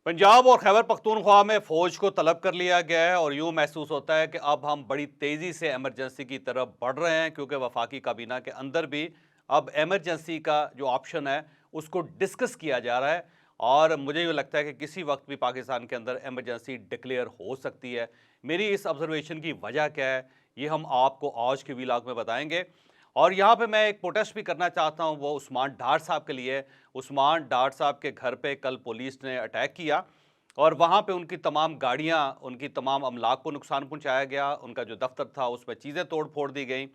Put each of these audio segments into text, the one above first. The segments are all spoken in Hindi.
पंजाब और खैबर पख्तूनख्वा में फौज को तलब कर लिया गया है और यूं महसूस होता है कि अब हम बड़ी तेजी से इमरजेंसी की तरफ बढ़ रहे हैं, क्योंकि वफाकी काबीना के अंदर भी अब इमरजेंसी का जो ऑप्शन है उसको डिस्कस किया जा रहा है। और मुझे यूँ लगता है कि किसी वक्त भी पाकिस्तान के अंदर इमरजेंसी डिक्लेयर हो सकती है। मेरी इस ऑब्जर्वेशन की वजह क्या है, ये हम आपको आज के व्लॉग में बताएंगे। और यहाँ पे मैं एक प्रोटेस्ट भी करना चाहता हूँ, वो उस्मान डार साहब के लिए। उस्मान डार साहब के घर पे कल पुलिस ने अटैक किया और वहाँ पे उनकी तमाम गाड़ियाँ, उनकी तमाम अमलाक को नुकसान पहुँचाया गया। उनका जो दफ्तर था उसमें चीज़ें तोड़ फोड़ दी गई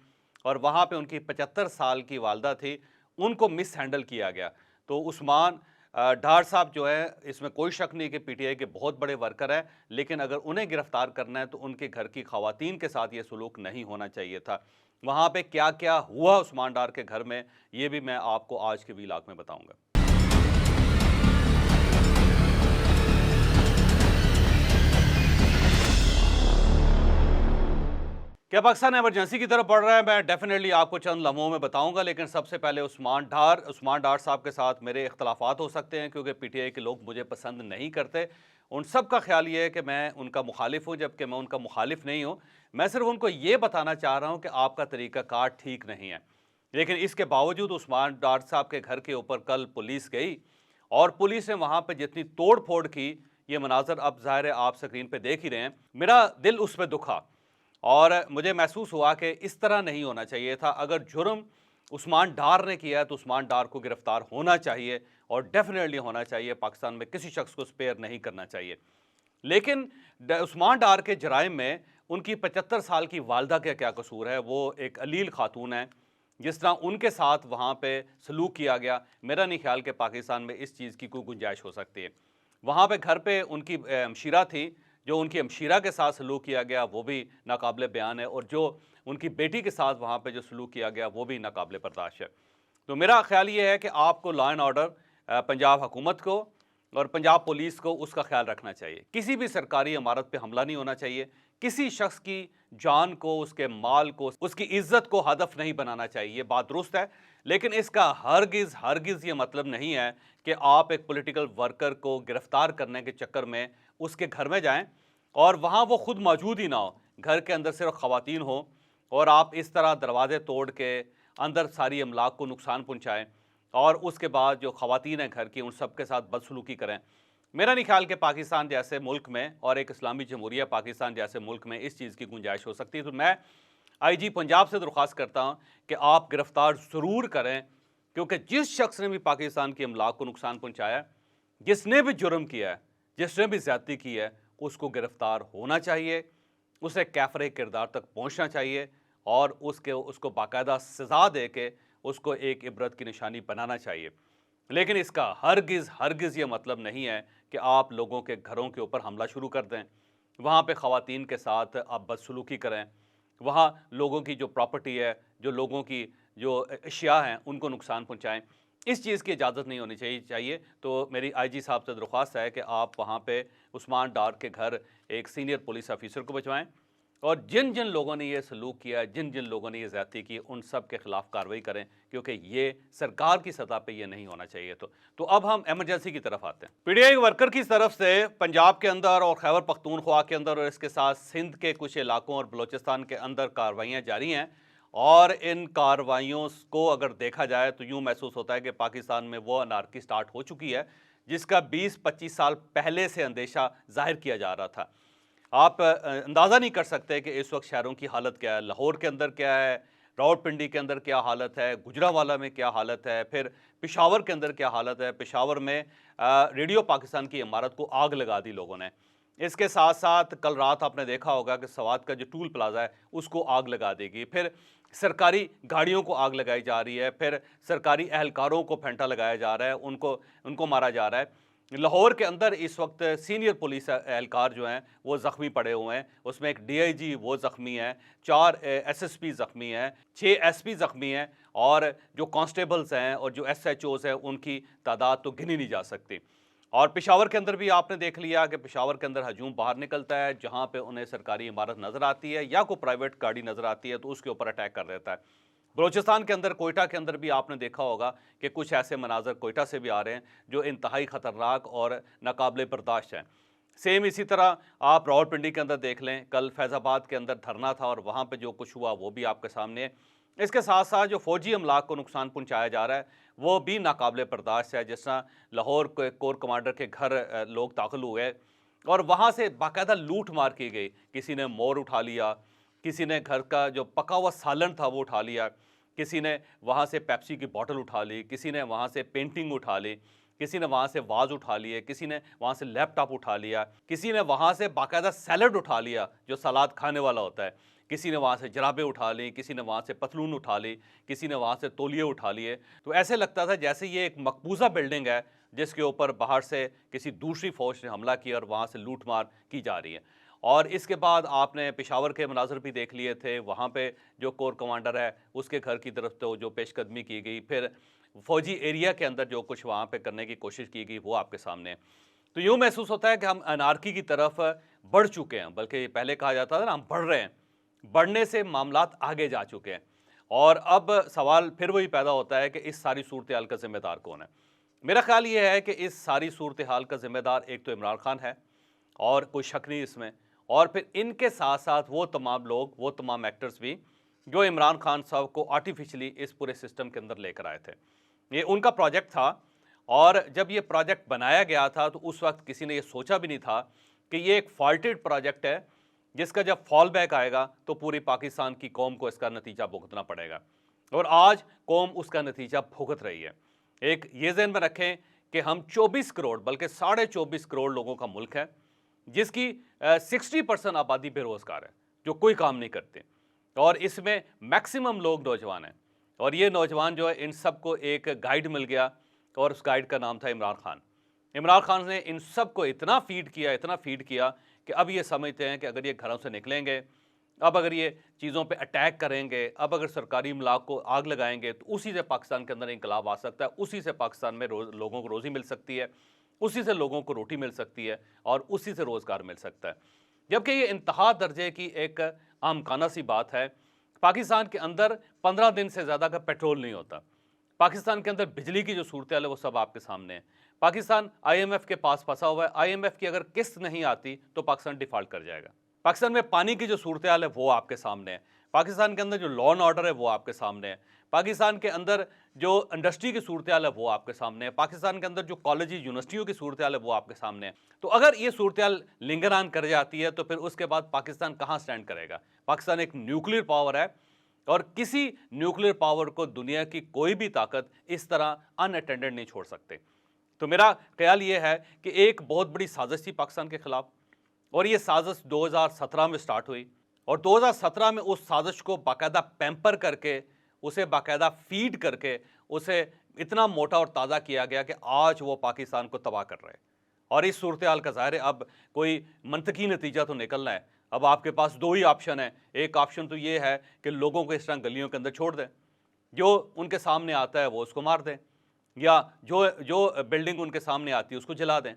और वहाँ पे उनकी 75 साल की वालदा थी, उनको मिस हैंडल किया गया। तो उस्मान डार साहब जो है, इसमें कोई शक नहीं कि पीटीआई के बहुत बड़े वर्कर हैं, लेकिन अगर उन्हें गिरफ्तार करना है तो उनके घर की खवातीन के साथ ये सलूक नहीं होना चाहिए था। वहाँ पे क्या क्या हुआ उस्मान डार के घर में, ये भी मैं आपको आज के व्लॉग में बताऊंगा। क्या पाकिस्तान इमरजेंसी की तरफ बढ़ रहा है, मैं डेफिनेटली आपको चंद लम्हों में बताऊंगा। लेकिन सबसे पहले उस्मान डार साहब के साथ मेरे इख्तलाफात हो सकते हैं, क्योंकि पीटीआई के लोग मुझे पसंद नहीं करते। उन सब का ख्याल ये है कि मैं उनका मुखालिफ हूँ, जबकि मैं उनका मुखालिफ नहीं हूँ। मैं सिर्फ उनको ये बताना चाह रहा हूँ कि आपका तरीक़ाकार ठीक नहीं है। लेकिन इसके बावजूद उस्मान डार साहब के घर के ऊपर कल पुलिस गई और पुलिस ने वहाँ पर जितनी तोड़ फोड़ की, ये मनाजर अब ज़ाहिर है आप स्क्रीन पर देख ही रहे हैं। मेरा दिल उस पर दुखा और मुझे महसूस हुआ कि इस तरह नहीं होना चाहिए था। अगर जुर्म उस्मान डार ने किया है तो उस्मान डार को गिरफ्तार होना चाहिए और डेफिनेटली होना चाहिए। पाकिस्तान में किसी शख्स को स्पेयर नहीं करना चाहिए। लेकिन उस्मान डार के जराइम में उनकी 75 साल की वालदा का क्या कसूर है? वो एक अलील खातून है, जिस तरह उनके साथ वहाँ पे सलूक किया गया, मेरा नहीं ख्याल कि पाकिस्तान में इस चीज़ की कोई गुंजाइश हो सकती है। वहाँ पे घर पे उनकी हमशीरा थी, जो उनकी हमशीरा के साथ सलूक किया गया वो भी नाकाबिले बयान है, और जो उनकी बेटी के साथ वहाँ पे जो सलूक किया गया वो भी नाकाबिले बर्दाश्त है। तो मेरा ख्याल ये है कि आपको लॉ एंड ऑर्डर, पंजाब हुकूमत को और पंजाब पुलिस को उसका ख्याल रखना चाहिए। किसी भी सरकारी इमारत पे हमला नहीं होना चाहिए। किसी शख्स की जान को, उसके माल को, उसकी इज्जत को हदफ नहीं बनाना चाहिए। ये बात दुरुस्त है, लेकिन इसका हरगिज़ ये मतलब नहीं है कि आप एक पॉलिटिकल वर्कर को गिरफ्तार करने के चक्कर में उसके घर में जाएं और वहाँ वो खुद मौजूद ही ना हो, घर के अंदर सिर्फ ख़वातीन हो और आप इस तरह दरवाजे तोड़ के अंदर सारी अमलाक को नुकसान पहुँचाएँ और उसके बाद जो ख़वातीन हैं घर की, उन सब के साथ बदसलूकी करें। मेरा नहीं ख्याल कि पाकिस्तान जैसे मुल्क में और एक इस्लामी जमहूरिया पाकिस्तान जैसे मुल्क में इस चीज़ की गुंजाइश हो सकती है। तो मैं आईजी पंजाब से दरख्वास्त करता हूँ कि आप गिरफ्तार ज़रूर करें, क्योंकि जिस शख्स ने भी पाकिस्तान की अमलाक को नुकसान पहुँचाया, जिसने भी जुर्म किया है, जिसने भी ज़्यादती की है, उसको गिरफ्तार होना चाहिए, उसे कैफ़रे किरदार तक पहुँचना चाहिए और उसको बाकायदा सज़ा दे के उसको एक इबरत की निशानी बनाना चाहिए। लेकिन इसका हरगिज़ ये मतलब नहीं है कि आप लोगों के घरों के ऊपर हमला शुरू कर दें, वहाँ पे ख़वातीन के साथ आप बदसलूकी करें, वहाँ लोगों की जो प्रॉपर्टी है, जो लोगों की जो अशिया हैं, उनको नुकसान पहुँचाएँ। इस चीज़ की इजाज़त नहीं होनी चाहिए। तो मेरी आईजी साहब से दरख्वास्त है कि आप वहाँ पे उस्मान डार के घर एक सीनियर पुलिस ऑफिसर को भिजवाएँ और जिन जिन लोगों ने ये सलूक किया, जिन जिन लोगों ने ये ज़्यादती की, उन सब के खिलाफ कार्रवाई करें, क्योंकि ये सरकार की सतह पे ये नहीं होना चाहिए। तो अब हम इमरजेंसी की तरफ आते हैं। पीटीआई वर्कर की तरफ से पंजाब के अंदर और खैबर पख्तूनख्वा के अंदर और इसके साथ सिंध के कुछ इलाकों और बलोचिस्तान के अंदर कार्रवाइयाँ जारी हैं। और इन कार्रवाइयों को अगर देखा जाए तो यूँ महसूस होता है कि पाकिस्तान में वो अनार्की स्टार्ट हो चुकी है, जिसका 20-25 साल पहले से अंदेशा जाहिर किया जा रहा था। आप अंदाज़ा नहीं कर सकते कि इस वक्त शहरों की हालत क्या है। लाहौर के अंदर क्या है, रावलपिंडी के अंदर क्या हालत है, गुजरांवाला में क्या हालत है, फिर पेशावर के अंदर क्या हालत है। पेशावर में रेडियो पाकिस्तान की इमारत को आग लगा दी लोगों ने। इसके साथ साथ कल रात आपने देखा होगा कि सवात का जो टूल प्लाजा है उसको आग लगा देगी। फिर सरकारी गाड़ियों को आग लगाई जा रही है, फिर सरकारी एहलकारों को फेंटा लगाया जा रहा है, उनको उनको मारा जा रहा है। लाहौर के अंदर इस वक्त सीनियर पुलिस एहलकार जो हैं वो ज़ख्मी पड़े हुए हैं। उसमें एक डीआईजी वो ज़ख्मी है, 4 एसएसपी ज़ख्मी हैं, 6 एसपी ज़ख्मी हैं और जो कांस्टेबल्स हैं और जो एसएचओज़ हैं उनकी तादाद तो गिनी नहीं जा सकती। और पेशावर के अंदर भी आपने देख लिया कि पेशावर के अंदर हजूम बाहर निकलता है, जहाँ पे उन्हें सरकारी इमारत नज़र आती है या कोई प्राइवेट गाड़ी नज़र आती है तो उसके ऊपर अटैक कर देता है। बलूचिस्तान के अंदर, कोयटा के अंदर भी आपने देखा होगा कि कुछ ऐसे मनाजर कोयटा से भी आ रहे हैं जो इंतहाई ख़तरनाक और नाकाबिले बर्दाश्त हैं। सेम इसी तरह आप रावलपिंडी के अंदर देख लें, कल फैज़ाबाद के अंदर धरना था और वहाँ पे जो कुछ हुआ वो भी आपके सामने है। इसके साथ साथ जो फ़ौजी अमलाक को नुकसान पहुँचाया जा रहा है वो भी नाकाबिले बर्दाश्त है। जिस तरह लाहौर के कोर कमांडर के घर लोग दाखिल हुए और वहाँ से बाकायदा लूट मार की गई। किसी ने मोर उठा लिया, किसी ने घर का जो पका हुआ सालन था वो उठा लिया, किसी ने वहाँ से पेप्सी की बोतल उठा ली, किसी ने वहाँ से पेंटिंग उठा ली, किसी ने वहाँ से वाज उठा लिए, किसी ने वहाँ से लैपटॉप उठा लिया, किसी ने वहाँ से बाकायदा सैलड उठा लिया जो सलाद खाने वाला होता है, किसी ने वहाँ से जराबें उठा ली, किसी ने वहाँ से पतलून उठा ली, किसी ने वहाँ से तौलिए उठा लिए। तो ऐसे लगता था जैसे ये एक मकबूजा बिल्डिंग है जिसके ऊपर बाहर से किसी दूसरी फौज ने हमला किया और वहाँ से लूटमार की जा रही है। और इसके बाद आपने पेशावर के मनाज़र भी देख लिए थे, वहाँ पे जो कोर कमांडर है उसके घर की तरफ तो जो पेशकदमी की गई, फिर फौजी एरिया के अंदर जो कुछ वहाँ पे करने की कोशिश की गई वो आपके सामने है। तो यूँ महसूस होता है कि हम अनार्की की तरफ बढ़ चुके हैं, बल्कि पहले कहा जाता था ना हम बढ़ रहे हैं, बढ़ने से मामलात आगे जा चुके हैं। और अब सवाल फिर वही पैदा होता है कि इस सारी सूरत हाल का ज़िम्मेदार कौन है? मेरा ख्याल ये है कि इस सारी सूरत हाल का ज़िम्मेदार एक तो इमरान खान है और कोई शक नहीं इसमें, और फिर इनके साथ साथ वो तमाम लोग, वो तमाम एक्टर्स भी जो इमरान खान साहब को आर्टिफिशियली इस पूरे सिस्टम के अंदर लेकर आए थे। ये उनका प्रोजेक्ट था और जब ये प्रोजेक्ट बनाया गया था तो उस वक्त किसी ने ये सोचा भी नहीं था कि ये एक फॉल्टेड प्रोजेक्ट है जिसका जब फॉल बैक आएगा तो पूरी पाकिस्तान की कौम को इसका नतीजा भुगतना पड़ेगा। और आज कौम उसका नतीजा भुगत रही है। एक ये ज़हन में रखें कि हम 24 करोड़ बल्कि 24.5 करोड़ लोगों का मुल्क है जिसकी 60% आबादी बेरोज़गार है, जो कोई काम नहीं करते, और इसमें मैक्सिमम लोग नौजवान हैं। और ये नौजवान जो है इन सबको एक गाइड मिल गया और उस गाइड का नाम था इमरान खान। इमरान खान ने इन सबको इतना फीड किया कि अब ये समझते हैं कि अगर ये घरों से निकलेंगे, अब अगर ये चीज़ों पे अटैक करेंगे, अब अगर सरकारी इमलाक को आग लगाएंगे तो उसी से पाकिस्तान के अंदर इंकलाब आ सकता है, उसी से पाकिस्तान में लोगों को रोज़ी मिल सकती है, उसी से लोगों को रोटी मिल सकती है और उसी से रोज़गार मिल सकता है। जबकि ये इंतहा दर्जे की एक आमखाना सी बात है। पाकिस्तान के अंदर 15 दिन से ज़्यादा का पेट्रोल नहीं होता। पाकिस्तान के अंदर बिजली की जो सूरत हाल है वो सब आपके सामने है। पाकिस्तान IMF के पास फंसा हुआ है। IMF की अगर किस्त नहीं आती तो पाकिस्तान डिफ़ॉल्ट कर जाएगा। पाकिस्तान में पानी की जो सूरत हाल है वो आपके सामने है। पाकिस्तान के अंदर जो लॉ एंड ऑर्डर है वो आपके सामने है। पाकिस्तान के अंदर जो इंडस्ट्री की सूरत हाल है वो आपके सामने है। पाकिस्तान के अंदर जो कॉलेज यूनिवर्सिटियों की सूरत हाल है वो आपके सामने है। तो अगर ये सूरत हाल लिंगर ऑन कर जाती है तो फिर उसके बाद पाकिस्तान कहाँ स्टैंड करेगा? पाकिस्तान एक न्यूक्लियर पावर है और किसी न्यूक्लियर पावर को दुनिया की कोई भी ताकत इस तरह अनअटेंडेड नहीं छोड़ सकते। तो मेरा ख्याल ये है कि एक बहुत बड़ी साजिश थी पाकिस्तान के खिलाफ, और ये साजिश 2017 में स्टार्ट हुई और 2017 में उस साजिश को बाकायदा पैम्पर करके, उसे बाकायदा फीड करके, उसे इतना मोटा और ताज़ा किया गया कि आज वो पाकिस्तान को तबाह कर रहे हैं। और इस सूरत हाल का ज़ाहिर है अब कोई मंतकी नतीजा तो निकलना है। अब आपके पास दो ही ऑप्शन है। एक ऑप्शन तो ये है कि लोगों को इस तरह गलियों के अंदर छोड़ दें, जो उनके सामने आता है वो उसको मार दें, या जो जो बिल्डिंग उनके सामने आती है उसको जला दें,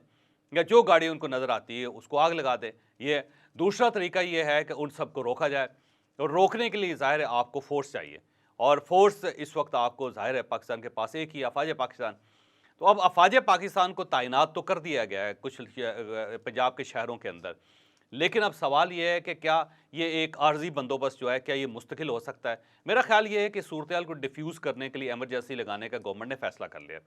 या जो गाड़ी उनको नज़र आती है उसको आग लगा दें। ये दूसरा तरीका ये है कि उन सबको रोका जाए, और रोकने के लिए ज़ाहिर है आपको फोर्स चाहिए, और फोर्स इस वक्त आपको ज़ाहिर है पाकिस्तान के पास एक ही अफ़वाज पाकिस्तान। तो अब अफ़वाज पाकिस्तान को तैनात तो कर दिया गया है कुछ पंजाब के शहरों के अंदर, लेकिन अब सवाल ये है कि क्या ये एक आर्जी बंदोबस्त जो है क्या ये मुस्तकिल हो सकता है? मेरा ख्याल ये है कि सूरत हाल को डिफ्यूज़ करने के लिए एमरजेंसी लगाने का गवर्नमेंट ने फैसला कर लिया,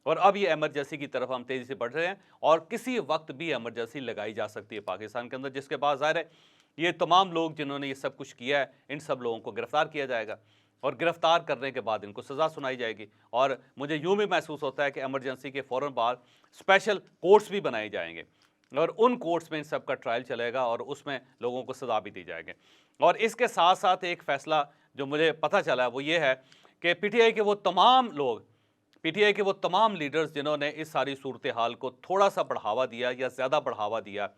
और अब ये एमरजेंसी की तरफ हम तेज़ी से बढ़ रहे हैं, और किसी वक्त भी एमरजेंसी लगाई जा सकती है पाकिस्तान के अंदर, जिसके बाद ज़ाहिर है ये तमाम लोग जिन्होंने ये सब कुछ किया है इन सब लोगों को गिरफ़्तार किया जाएगा, और गिरफ़्तार करने के बाद इनको सज़ा सुनाई जाएगी। और मुझे यूँ भी महसूस होता है कि एमरजेंसी के फ़ौरन बाद स्पेशल कोर्ट्स भी बनाए जाएंगे, और उन कोर्ट्स में इन सब का ट्रायल चलेगा और उसमें लोगों को सज़ा भी दी जाएगी। और इसके साथ साथ एक फ़ैसला जो मुझे पता चला है वो ये है कि पीटीआई के वो तमाम लोग, पीटीआई के वो तमाम लीडर्स जिन्होंने इस सारी सूरत हाल को थोड़ा सा बढ़ावा दिया या ज़्यादा बढ़ावा दिया,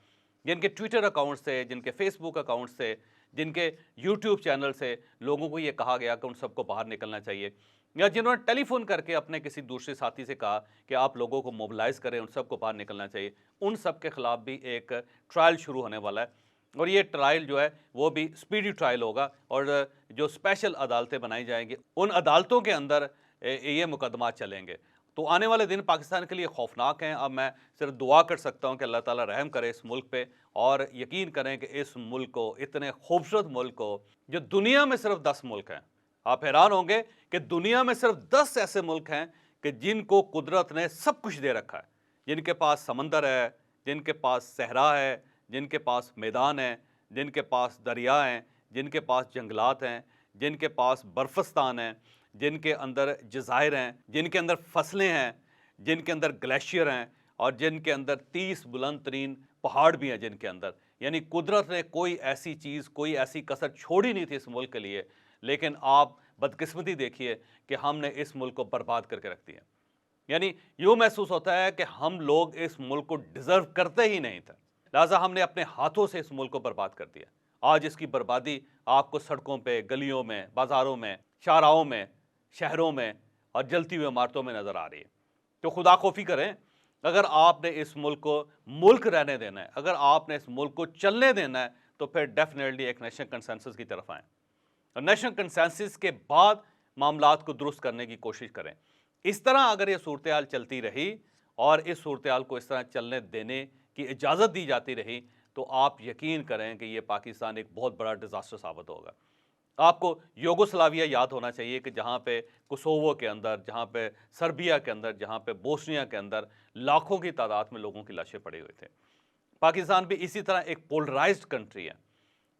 जिनके ट्विटर अकाउंट से, जिनके फेसबुक अकाउंट से, जिनके यूट्यूब चैनल से लोगों को ये कहा गया कि उन सबको बाहर निकलना चाहिए, या जिन्होंने टेलीफोन करके अपने किसी दूसरे साथी से कहा कि आप लोगों को मोबिलाइज़ करें, उन सबको बाहर निकलना चाहिए, उन सब के ख़िलाफ़ भी एक ट्रायल शुरू होने वाला है। और ये ट्रायल जो है वो भी स्पीडी ट्रायल होगा और जो स्पेशल अदालतें बनाई जाएंगी उन अदालतों के अंदर ये मुकदमा चलेंगे। तो आने वाले दिन पाकिस्तान के लिए खौफनाक हैं। अब मैं सिर्फ दुआ कर सकता हूं कि अल्लाह ताला रहम करे इस मुल्क पे और यकीन करें कि इस मुल्क को, इतने खूबसूरत मुल्क को, जो दुनिया में सिर्फ 10 मुल्क हैं, आप हैरान होंगे कि दुनिया में सिर्फ 10 ऐसे मुल्क हैं कि जिनको कुदरत ने सब कुछ दे रखा है, जिनके पास समंदर है, जिनके पास सहरा है, जिनके पास मैदान है, जिनके पास दरिया हैं, जिनके पास जंगलात हैं, जिनके पास बर्फस्तान है, जिनके अंदर जज़ायर हैं, जिनके अंदर फसलें हैं, जिनके अंदर ग्लेशियर हैं और जिनके अंदर 30 बुलंद तरीन पहाड़ भी हैं जिनके अंदर। यानी कुदरत ने कोई ऐसी चीज़, कोई ऐसी कसर छोड़ी नहीं थी इस मुल्क के लिए। लेकिन आप बदकिस्मती देखिए कि हमने इस मुल्क को बर्बाद करके रख दिया। यानी यूँ महसूस होता है कि हम लोग इस मुल्क को डिज़र्व करते ही नहीं थे, लिहाजा हमने अपने हाथों से इस मुल्क को बर्बाद कर दिया। आज इसकी बर्बादी आपको सड़कों पे, गलियों में, बाज़ारों में, शाहराहों में, शहरों में और जलती हुई इमारतों में नज़र आ रही है। तो खुदा खौफी करें, अगर आपने इस मुल्क को मुल्क रहने देना है, अगर आपने इस मुल्क को चलने देना है, तो फिर डेफिनेटली एक नेशनल कंसेंसस की तरफ आएँ और नेशनल कंसेंसस के बाद मामलात को दुरुस्त करने की कोशिश करें। इस तरह अगर ये सूरत-ए-हाल चलती रही और इस सूरत-ए-हाल को इस तरह चलने देने की इजाज़त दी जाती रही, तो आप यकीन करें कि ये पाकिस्तान एक बहुत बड़ा डिज़ास्टर साबित होगा। आपको यूगोस्लाविया याद होना चाहिए कि जहाँ पे कोसोवो के अंदर, जहाँ पे सर्बिया के अंदर, जहाँ पे बोस्निया के अंदर लाखों की तादाद में लोगों की लाशें पड़ी हुई थे। पाकिस्तान भी इसी तरह एक पोलराइज्ड कंट्री है।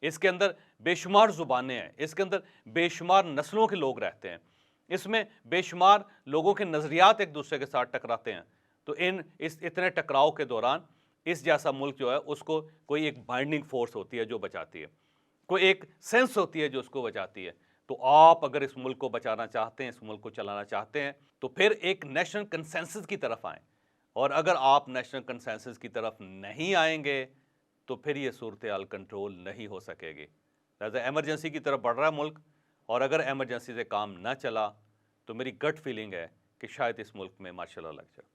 इसके अंदर बेशुमार ज़ुबानें हैं, इसके अंदर बेशुमार नस्लों के लोग रहते हैं, इसमें बेशुमार लोगों के नज़रियात एक दूसरे के साथ टकराते हैं। तो इस इतने टकराव के दौरान इस जैसा मुल्क जो है उसको कोई एक बाइंडिंग फोर्स होती है जो बचाती है, कोई एक सेंस होती है जो उसको बचाती है। तो आप अगर इस मुल्क को बचाना चाहते हैं, इस मुल्क को चलाना चाहते हैं, तो फिर एक नेशनल कंसेंसस की तरफ आएँ और अगर आप नेशनल कंसेंसस की तरफ नहीं आएंगे तो फिर ये सूरत-ए-हाल कंट्रोल नहीं हो सकेगी। लिहाज़ा इमरजेंसी की तरफ बढ़ रहा है मुल्क और अगर इमरजेंसी से काम ना चला तो मेरी गट फीलिंग है कि शायद इस मुल्क में मार्शल लॉ लग जाए।